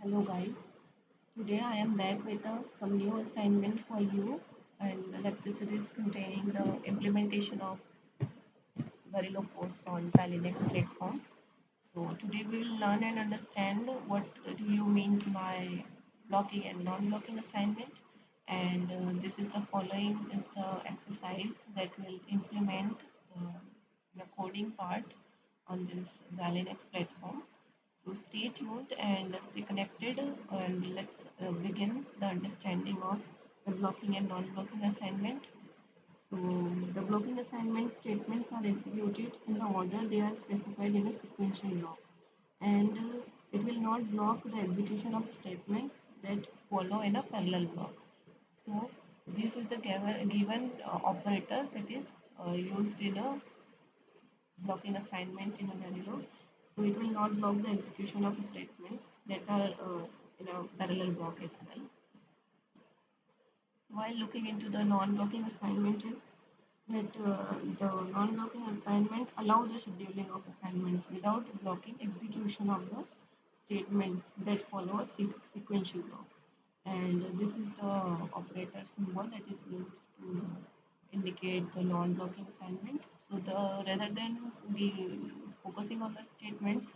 Hello guys, today I am back with some new assignment for you and the lecture series containing the implementation of Verilog codes on Linux platform. So today we will learn and understand what do you mean by blocking and non-blocking assignment, and this is the following is the exercise that will implement uh, the coding part on this Linux platform. So stay tuned and stay connected, and let's begin the understanding of the blocking and non-blocking assignment. So the blocking assignment statements are executed in the order they are specified in a sequential block, and it will not block the execution of statements that follow in a parallel block. So this is the given operator that is used in a blocking assignment in a Verilog. So it will not block the execution of statements that are in a parallel block as well. While looking into the non-blocking assignment is that the non-blocking assignment allow the scheduling of assignments without blocking execution of the statements that follow a sequential block. And this is the operator symbol that is used to indicate the non-blocking assignment. So the rather than the focusing on the statements,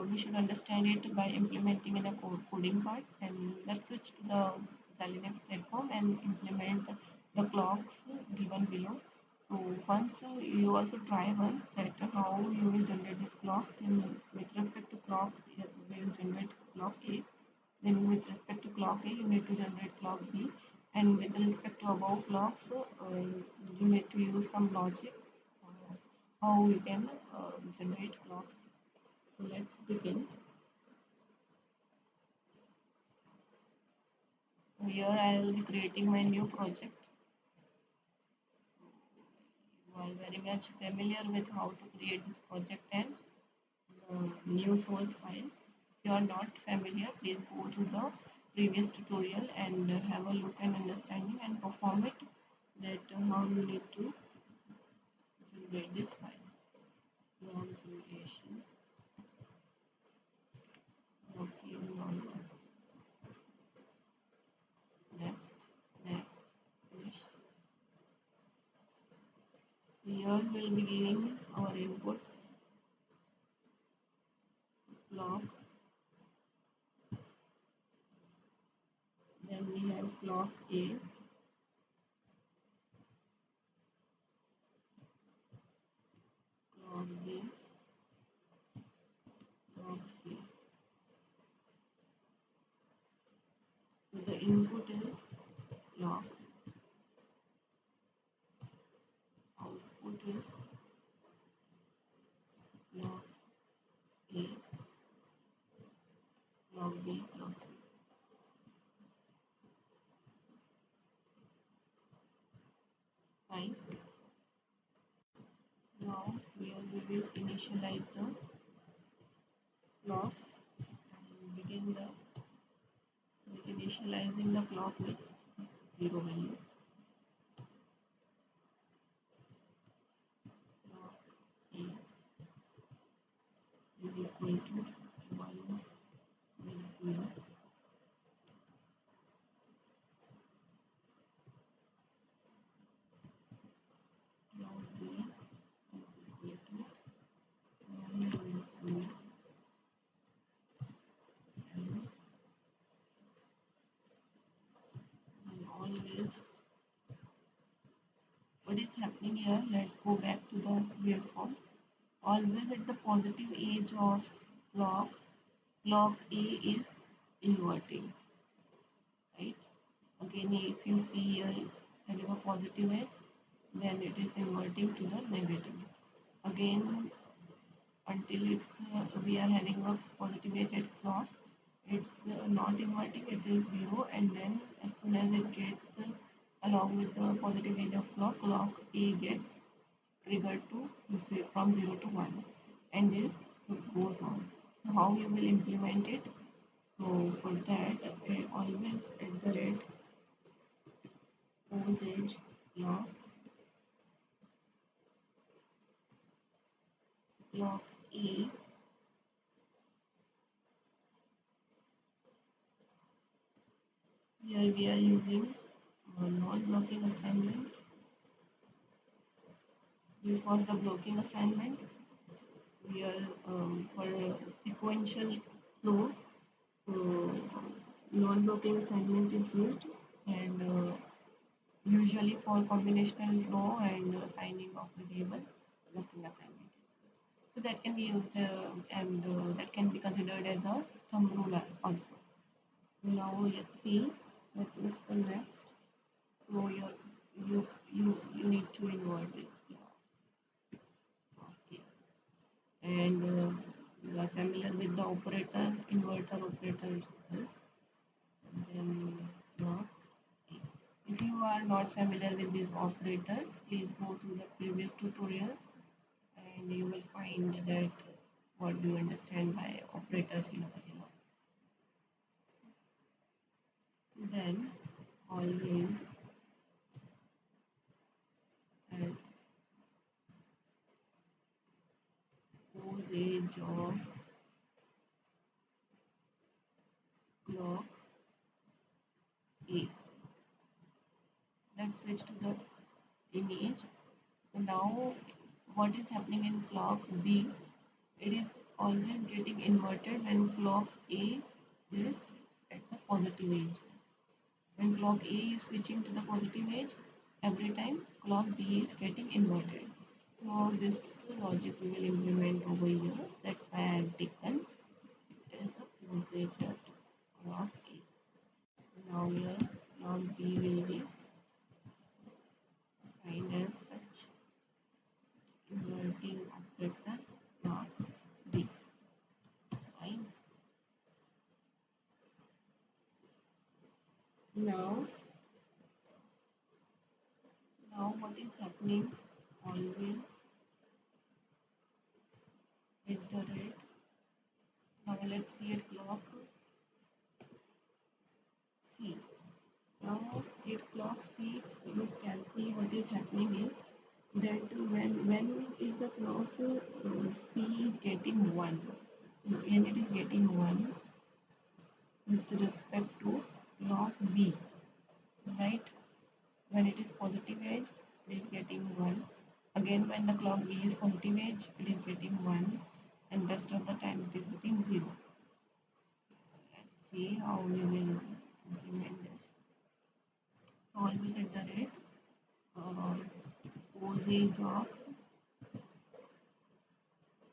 we should understand it by implementing in a coding part. And let's switch to the Linux platform and implement the clocks given below. So once you also try once that how you will generate this clock. Then with respect to clock, we will generate clock A. Then with respect to clock A, you need to generate clock B. And with respect to above clocks, you need to use some logic how you can generate clocks. So let's begin. So here I will be creating my new project. You are very much familiar with how to create this project and the new source file. If you are not familiar, please go to the previous tutorial and have a look and understanding and perform it that how you need to generate this file. Log generation. Okay, log. Next, next, finish. Here we'll be giving our inputs. Clock. Then we have clock A. Clock B. Clock C. So the input is clock. Output is clock A. Clock B. Clock C. Fine. Now here we will initialize the clocks and begin the with initializing the clock with 0 value. Clock A is equal to 1 with 0. Clock B is equal to 1 with 0. And always what is happening here, let's go back to the waveform. Always at the positive edge of clock, clock A is inverting, right? Again, if you see here having a positive edge, then it is inverting to the negative. Again, until it's we are having a positive edge at clock, it's not inverting, it is 0, and then as soon as it gets along with the positive edge of clock, clock A gets triggered to from 0 to 1, and this goes on. So how you will implement it? So for that, always at the rate posage clock A Here we are using non-blocking assignment. This was the blocking assignment. Here for sequential flow, so non-blocking assignment is used, and usually for combinational flow and assigning of variable, blocking assignment is used. So that can be used and that can be considered as a thumb rule also. Now let's see what is the next. So you need to invert this block. Okay, and you are familiar with the operator, inverter operators is, and then block. If you are not familiar with these operators, please go through the previous tutorials and you will find that what do you understand by operators in Verilog. Then always at usage of clock A. Let's switch to the image. So now what is happening in clock B? It is always getting inverted when clock A is at the positive edge. When clock A is switching to the positive edge, every time clock B is getting inverted. So this logic we will implement over here. That's why I have taken it as a usage at clock A. So now here clock B will be assigned as such inverting operator clock B. Fine. Now, now what is happening? Always at the rate. Now let's see at clock C. Now at clock C, you can see what is happening is that when is the clock C is getting 1, when it is getting 1 with respect to clock B, right? When it is positive edge, it is getting 1. Again, when the clock B is positive edge, it is getting 1, and rest of the time it is getting 0. Let's see how we will implement this. So always at the rate usage of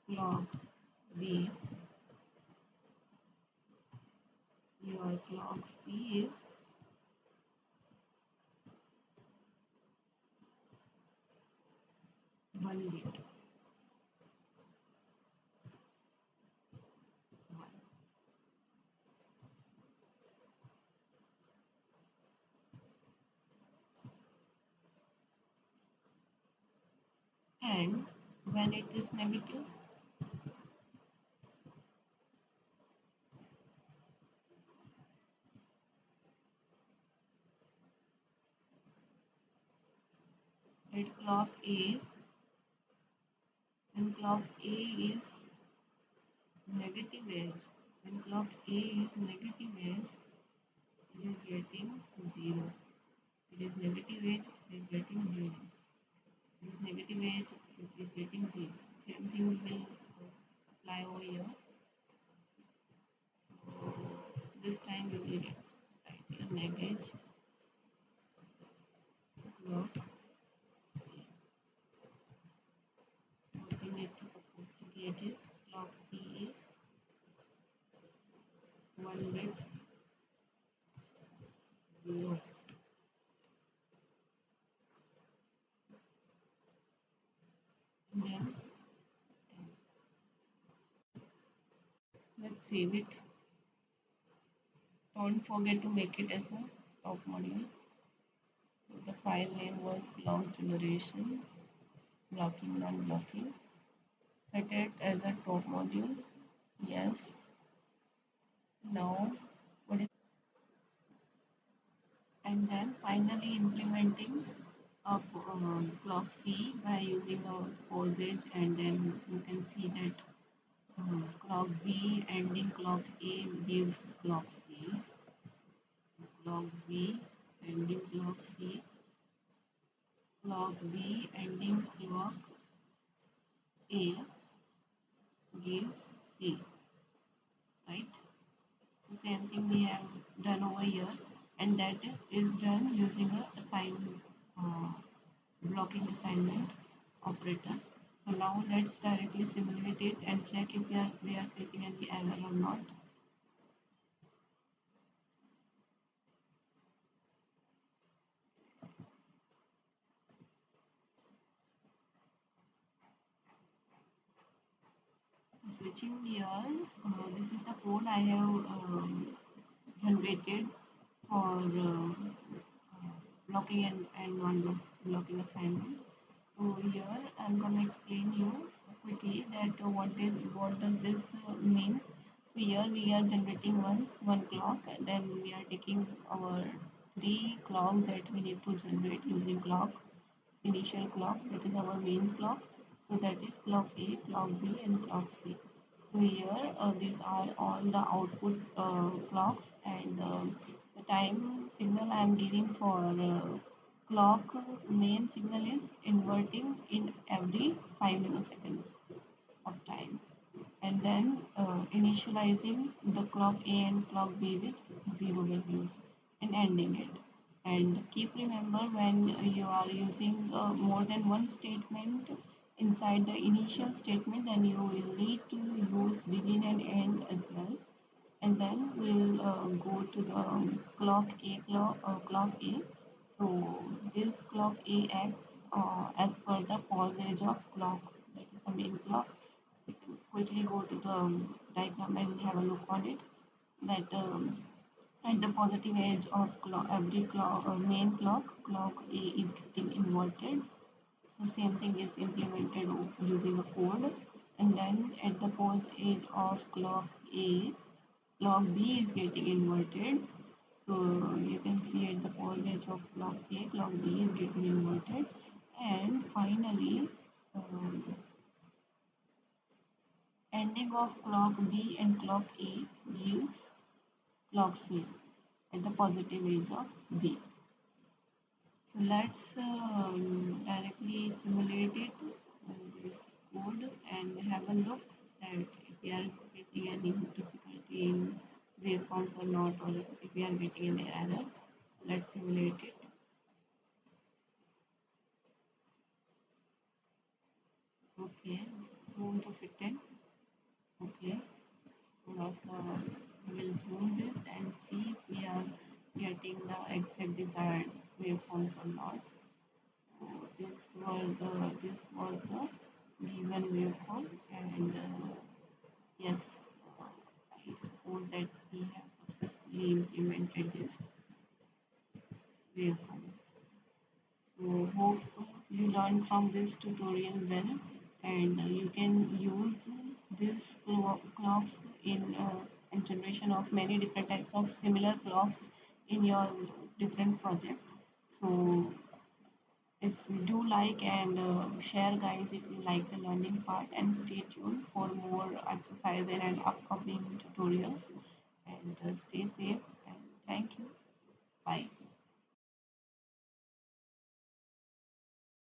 clock B, your clock C is 1 bit. 1. And when it is negative, let clock A, when clock A is negative edge, when clock A is negative edge, it is getting 0. It is negative edge, it is getting 0. It is negative edge, it is getting 0. Same thing we will apply over here. So this time we will write here neg edge clock. What we need to suppose to get is clock C is 1 bit 0. Then let's save it. Don't forget to make it as a top module. So the file name was clock generation, blocking, non-blocking. Set it as a top module. Yes. Now what is, and then finally implementing a clock C by using a posage, and then you can see that clock B ending clock A gives clock C. clock B, ending clock C, clock B, ending clock A gives C, right? So same thing we have done over here, and that is done using a uh, blocking assignment operator. So now let's directly simulate it and check if we are facing any error or not. Switching gear, this is the code I have generated for blocking and non-blocking assignment. So here I'm gonna explain you quickly that what does this means. So here we are generating one clock, and then we are taking our three clocks that we need to generate using clock initial clock, that is our main clock. So that is clock A, clock B and clock C. So here these are all the output clocks, and the time signal I am giving for clock main signal is inverting in every 5 milliseconds of time, and then initializing the clock A and clock B with 0 values and ending it. And keep remember, when you are using more than one statement inside the initial statement, then you will need to use begin and end as well. And then we'll go to the clock A. So this clock A acts as per the pause edge of clock, that is the main clock. We can quickly go to the diagram and have a look on it. That at the positive edge of every main clock A is getting inverted. So same thing is implemented using a code. And then at the pause edge of clock A, clock B is getting inverted. So you can see at the pause edge of clock A, clock B is getting inverted. And finally, ending of clock B and clock A gives clock C at the positive edge of B. So let's directly simulate it in this code and have a look that if we are facing any difficulty in waveforms or not, or if we are getting an error. Let's simulate it. Okay, zoom to fit in. Okay, so we will zoom this and see if we are getting the exact desired waveforms or not. So this was the given waveform, and yes, I suppose that we have successfully implemented this waveforms. So hope you learned from this tutorial well, and you can use this clocks in and generation of many different types of similar clocks in your different project. So if you do like and share guys if you like the learning part, and stay tuned for more exercise and upcoming tutorials, and stay safe and thank you. Bye.